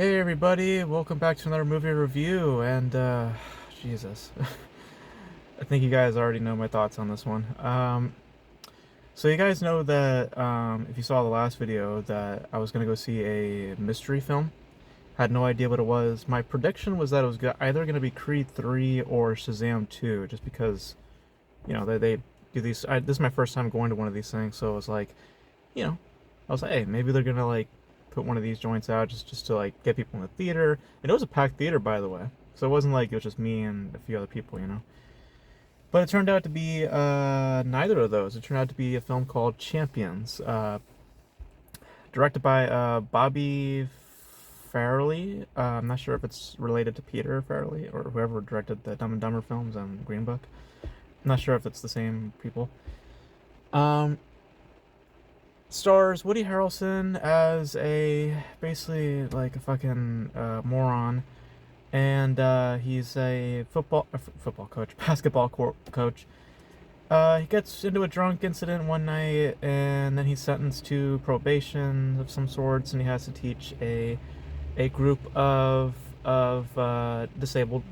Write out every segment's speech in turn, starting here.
Hey everybody, welcome back to another movie review, and Jesus. I think you guys already know my thoughts on this one. So you guys know that, if you saw the last video, that I was gonna go see a mystery film. Had no idea what it was. My prediction was that it was either gonna be Creed 3 or Shazam 2, just because, they do these. This is my first time going to one of these things, so it was like, you know, I was like, hey, maybe they're gonna like put one of these joints out just to like get people in the theater. And it was a packed theater, by the way, so it wasn't like it was just me and a few other people. But it turned out to be neither of those. It turned out to be a film called Champions, directed by Bobby Farrelly. I'm not sure if it's related to Peter Farrelly or whoever directed the Dumb and Dumber films and Green Book. I'm not sure if it's the same people. Um, Stars Woody Harrelson as basically like a fucking moron, and he's a football coach, coach. He gets into a drunk incident one night, and then he's sentenced to probation of some sorts, and he has to teach a group of disabled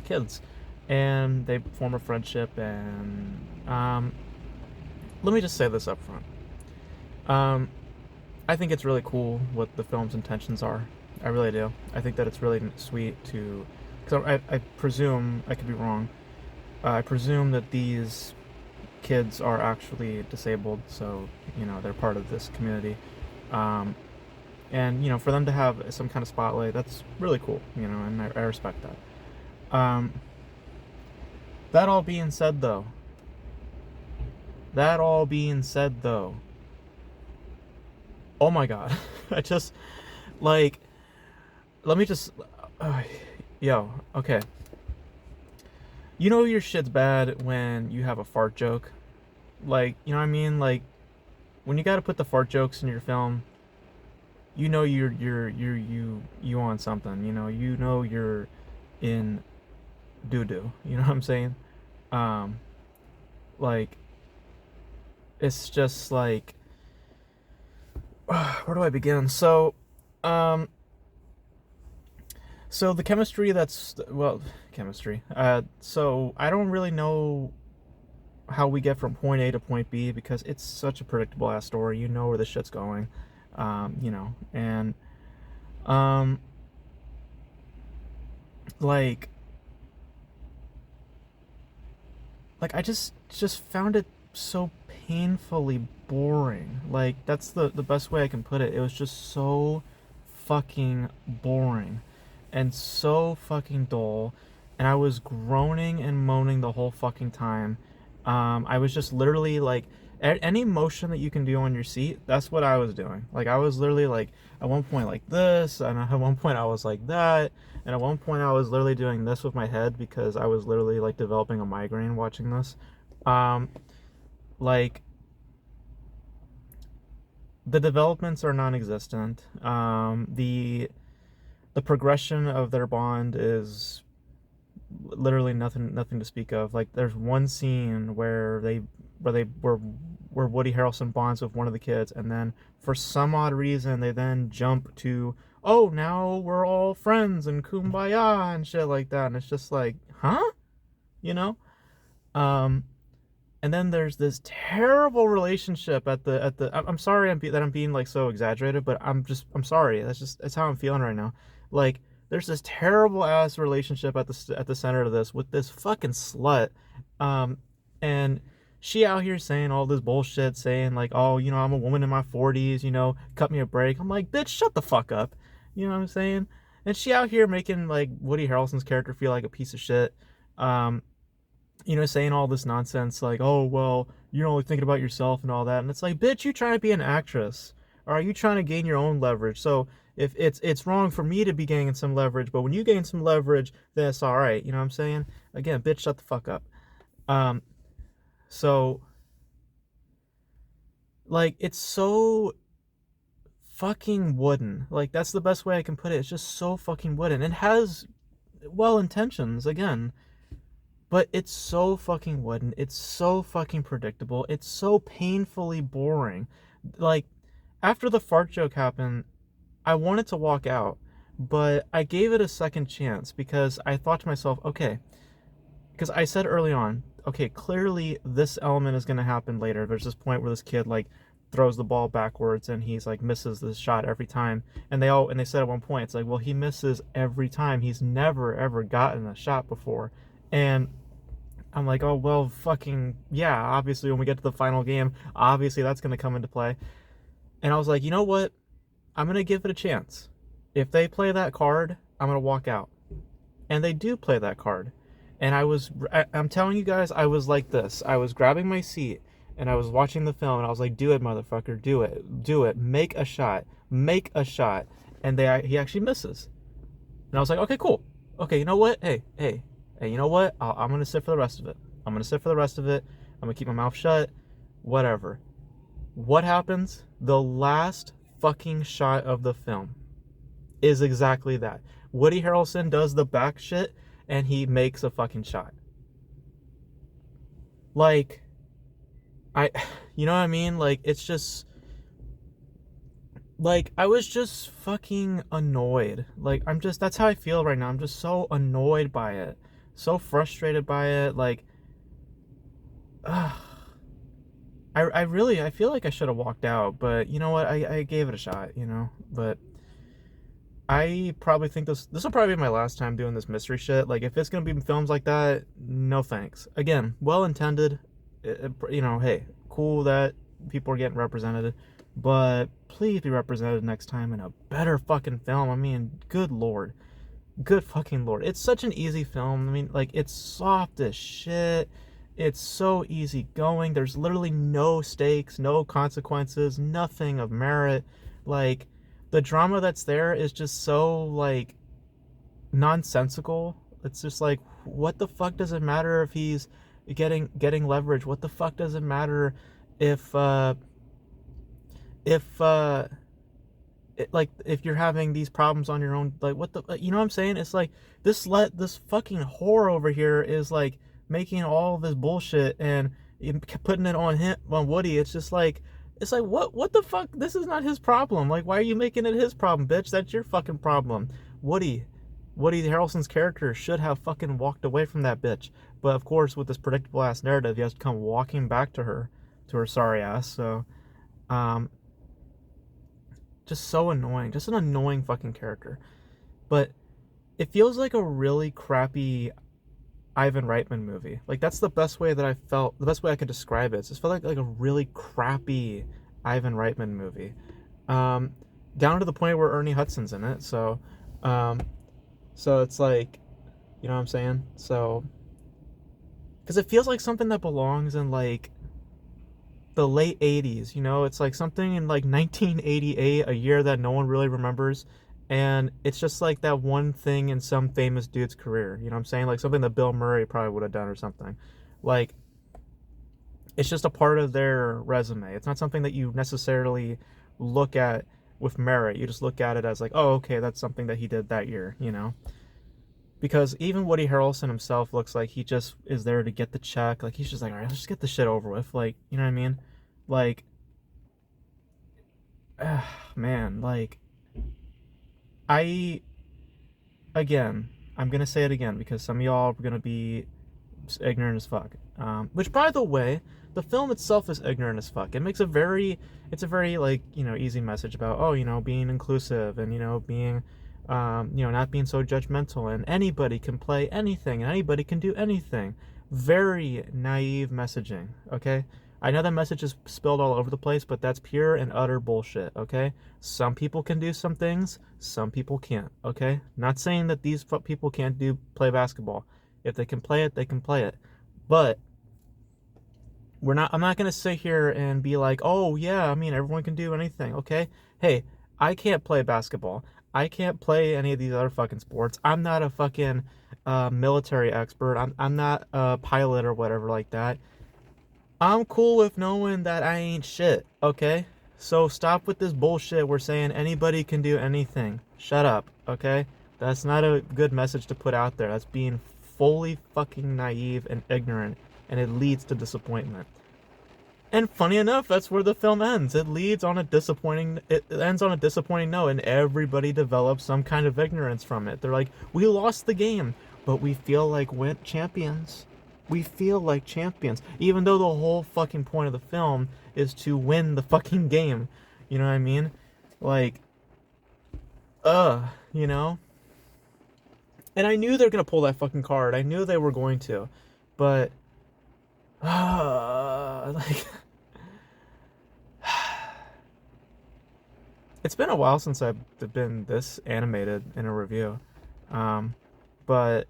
kids, and they form a friendship. And let me just say this up front. Um, I think it's really cool what the film's intentions are. I really do. I think that it's really sweet to, because I presume, I could be wrong. I presume that these kids are actually disabled, so they're part of this community, and for them to have some kind of spotlight, that's really cool. And I respect that. That all being said, though. That all being said, though. Oh my god. I just like let me just yo, okay. Your shit's bad when you have a fart joke. Like, you know what I mean? Like when you got to put the fart jokes in your film, you on something, you're in doo-doo. You know what I'm saying? Um like it's just like where do I begin? Um So the chemistry chemistry. So I don't really know how we get from point A to point B because it's such a predictable ass story. You know where the shit's going. And um, like, I just found it so painfully boring. Like that's the best way I can put it. It was just so fucking boring and so fucking dull, and I was groaning and moaning the whole fucking time. I was just literally like, any motion that you can do on your seat, that's what I was doing. Like I was literally like at one point like this, and at one point I was like that, and at one point I was literally doing this with my head because I was literally like developing a migraine watching this. Um, like the developments are non-existent. The progression of their bond is literally nothing to speak of. Like there's one scene where Woody Harrelson bonds with one of the kids, and then for some odd reason they then jump to, oh, now we're all friends and kumbaya and shit like that, and it's just like, huh, you know. Um, and then there's this terrible relationship at the. I'm sorry that I'm being like so exaggerated, but I'm sorry. That's how I'm feeling right now. Like there's this terrible ass relationship at the center of this with this fucking slut, um, and she out here saying all this bullshit, saying like, oh, I'm a woman in my 40s, cut me a break. I'm like, bitch, shut the fuck up. You know what I'm saying? And she out here making like Woody Harrelson's character feel like a piece of shit. Um, saying all this nonsense like, oh, well, you're only thinking about yourself and all that. And it's like, bitch, you trying to be an actress? Or are you trying to gain your own leverage? So if it's wrong for me to be gaining some leverage, but when you gain some leverage, then it's all right. You know what I'm saying? Again, bitch, shut the fuck up. Um, so like it's so fucking wooden. Like that's the best way I can put it. It's just so fucking wooden. It has well intentions again, but it's so fucking wooden. It's so fucking predictable. It's so painfully boring. Like, after the fart joke happened, I wanted to walk out. but I gave it a second chance because I thought to myself, okay, because I said early on, okay, clearly this element is going to happen later. There's this point where this kid like throws the ball backwards and he's like misses the shot every time. And they said at one point, it's like, well, he misses every time. He's never ever gotten a shot before. And I'm like, oh well, fucking yeah. Obviously, when we get to the final game, obviously that's going to come into play. And I was like, you know what? I'm going to give it a chance. If they play that card, I'm going to walk out. And they do play that card. And I'm telling you guys, I was like this. I was grabbing my seat and I was watching the film and I was like, do it, motherfucker, do it, do it, make a shot, make a shot. And he actually misses. And I was like, okay, cool. Okay, you know what? Hey, you know what? I'm going to sit for the rest of it. I'm going to sit for the rest of it. I'm going to keep my mouth shut. Whatever. What happens? The last fucking shot of the film is exactly that. Woody Harrelson does the back shit and he makes a fucking shot. Like, you know what I mean? Like, it's just, like, I was just fucking annoyed. Like, that's how I feel right now. I'm just so annoyed by it. So frustrated by it. Like, I feel like I should have walked out, but you know what? I gave it a shot, you know? But I probably think this will probably be my last time doing this mystery shit. Like, if it's gonna be films like that, no thanks. Again, well intended. You know, hey, cool that people are getting represented, but please be represented next time in a better fucking film. I mean, good lord, good fucking lord. It's such an easy film. I mean, like, it's soft as shit. It's so easy going. There's literally no stakes, no consequences, nothing of merit. Like, the drama that's there is just so, like, nonsensical. It's just like, what the fuck does it matter if he's getting leverage? What the fuck does it matter if if you're having these problems on your own? Like, what the, you know what I'm saying? It's like this fucking whore over here is like making all this bullshit and putting it on Woody. It's just like, it's like, what the fuck? This is not his problem. Like, why are you making it his problem, bitch? That's your fucking problem. Woody Harrelson's character should have fucking walked away from that bitch. But of course, with this predictable ass narrative, he has to come walking back to her sorry ass. So, just so annoying. Just an annoying fucking character. But it feels like a really crappy Ivan Reitman movie. Like, that's the best way that I felt, the best way I could describe it. It just felt like a really crappy Ivan Reitman movie. Down to the point where Ernie Hudson's in it. So it's like, you know what I'm saying? So, because it feels like something that belongs in like the late 80s, you know? It's like something in like 1988, a year that no one really remembers. And it's just like that one thing in some famous dude's career. You know what I'm saying? Like something that Bill Murray probably would have done or something. Like, it's just a part of their resume. It's not something that you necessarily look at with merit. You just look at it as like, oh, okay, that's something that he did that year, you know? Because even Woody Harrelson himself looks like he just is there to get the check. Like, he's just like, all right, let's just get this shit over with. Like, you know what I mean? Like, man, like, again, I'm going to say it again because some of y'all are going to be ignorant as fuck. Which, by the way, the film itself is ignorant as fuck. It makes it's a very, like, you know, easy message about, oh, you know, being inclusive and, you know, being, you know, not being so judgmental and anybody can play anything and anybody can do anything. Very naive messaging, okay? I know that message is spilled all over the place, but that's pure and utter bullshit, okay? Some people can do some things, some people can't, okay? Not saying that these people can't play basketball. If they can play it, they can play it. But I'm not going to sit here and be like, oh, yeah, I mean, everyone can do anything, okay? Hey, I can't play basketball. I can't play any of these other fucking sports. I'm not a fucking military expert. I'm not a pilot or whatever like that. I'm cool with knowing that I ain't shit, okay? So stop with this bullshit. We're saying anybody can do anything. Shut up, okay? That's not a good message to put out there. That's being fully fucking naive and ignorant, and it leads to disappointment. And funny enough, that's where the film ends. It ends on a disappointing note, and everybody develops some kind of ignorance from it. They're like, we lost the game, but we feel like went champions. We feel like champions. Even though the whole fucking point of the film is to win the fucking game. You know what I mean? Like, you know? And I knew they were gonna pull that fucking card. I knew they were going to. But, like, it's been a while since I've been this animated in a review. Um, but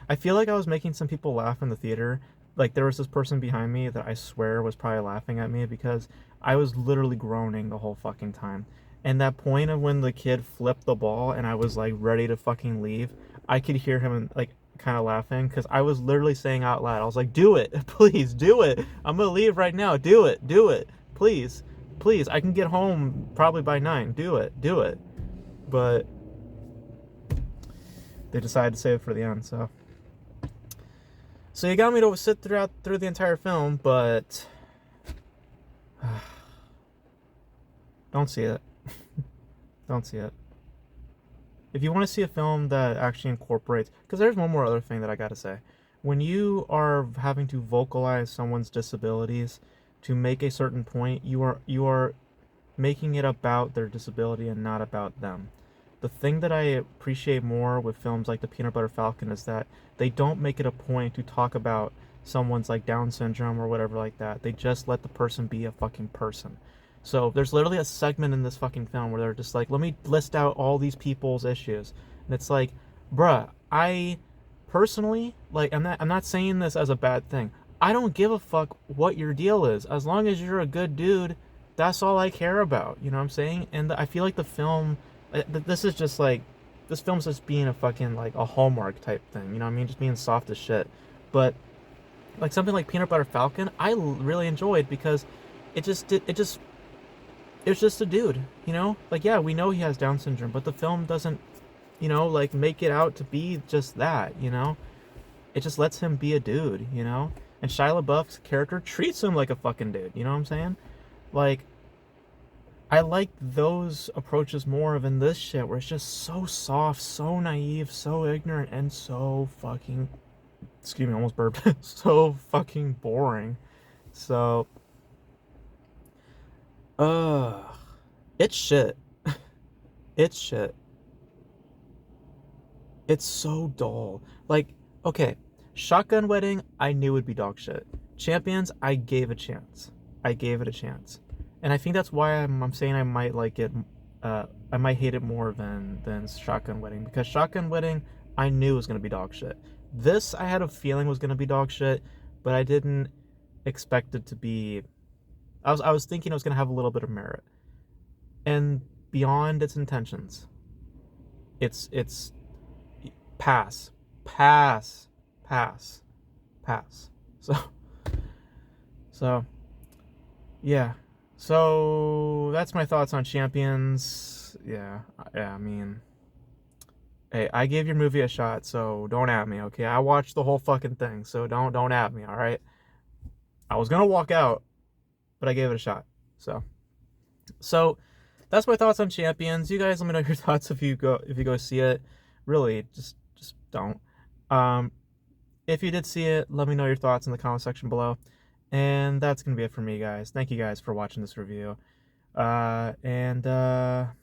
I feel like I was making some people laugh in the theater. Like there was this person behind me that I swear was probably laughing at me because I was literally groaning the whole fucking time. And that point of when the kid flipped the ball and I was like ready to fucking leave, I could hear him like kind of laughing because I was literally saying out loud, I was like, "Do it, please, do it. I'm gonna leave right now. Do it, please, please. I can get home probably by 9. Do it, do it." But they decided to save it for the end, so. So you got me to sit through the entire film, but don't see it. Don't see it. If you want to see a film that actually incorporates, because there's one more other thing that I gotta say. When you are having to vocalize someone's disabilities to make a certain point, you are making it about their disability and not about them. The thing that I appreciate more with films like The Peanut Butter Falcon is that they don't make it a point to talk about someone's like Down syndrome or whatever like that. They just let the person be a fucking person. So there's literally a segment in this fucking film where they're just like, let me list out all these people's issues. And it's like, bruh, I personally, like, I'm not saying this as a bad thing. I don't give a fuck what your deal is. As long as you're a good dude, that's all I care about. You know what I'm saying? And I feel like the film, this is just like, this film's just being a fucking, like, a Hallmark type thing. You know what I mean? Just being soft as shit. But, like, something like Peanut Butter Falcon, I really enjoyed because it was just a dude, you know? Like, yeah, we know he has Down syndrome, but the film doesn't, like, make it out to be just that, you know? It just lets him be a dude, you know? And Shia LaBeouf's character treats him like a fucking dude, you know what I'm saying? Like, I like those approaches more than this shit where it's just so soft, so naive, so ignorant, and so fucking, excuse me, almost burped, so fucking boring. So, uh, it's shit. It's shit. It's so dull. Like, okay, Shotgun Wedding, I knew would be dog shit. Champions, I gave a chance. I gave it a chance, and I think that's why I'm saying I might like it. I might hate it more than Shotgun Wedding because Shotgun Wedding, I knew was gonna be dog shit. This I had a feeling was gonna be dog shit, but I didn't expect it to be. I was thinking it was gonna have a little bit of merit, and beyond its intentions, it's pass, pass, pass, pass. So, so yeah. So that's my thoughts on Champions. Yeah, yeah. I mean, hey, I gave your movie a shot, so don't at me, okay? I watched the whole fucking thing, so don't at me, all right? I was gonna walk out, but I gave it a shot. So that's my thoughts on Champions. You guys, let me know your thoughts if you go see it. Really, just don't. Um, if you did see it, let me know your thoughts in the comment section below. And that's gonna be it for me, guys. Thank you guys for watching this review. And I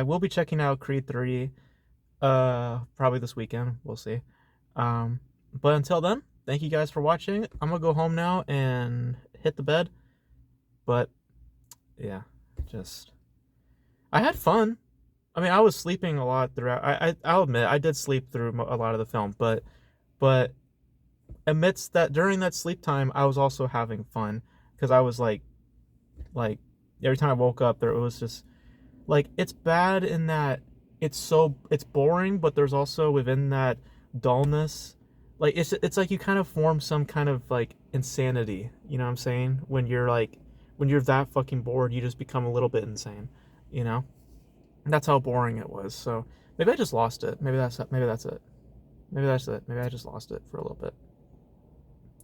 will be checking out Creed 3 probably this weekend. We'll see. But until then, thank you guys for watching. I'm gonna go home now and hit the bed. But yeah, just I had fun. I mean, I was sleeping a lot throughout. I'll admit I did sleep through a lot of the film, but amidst that during that sleep time, I was also having fun because I was like every time I woke up, there it was just like it's bad in that it's boring, but there's also within that dullness, like it's like you kind of form some kind of like insanity. You know what I'm saying? When you're that fucking bored, you just become a little bit insane. You know? That's how boring it was. So maybe I just lost it. Maybe that's it. Maybe that's it. Maybe I just lost it for a little bit.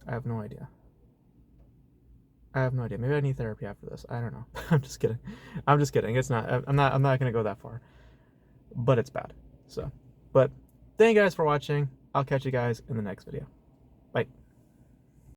I have no idea. I have no idea. Maybe I need therapy after this. I don't know. I'm just kidding. I'm just kidding. It's not. I'm not gonna go that far. But it's bad. So, but thank you guys for watching. I'll catch you guys in the next video. Bye.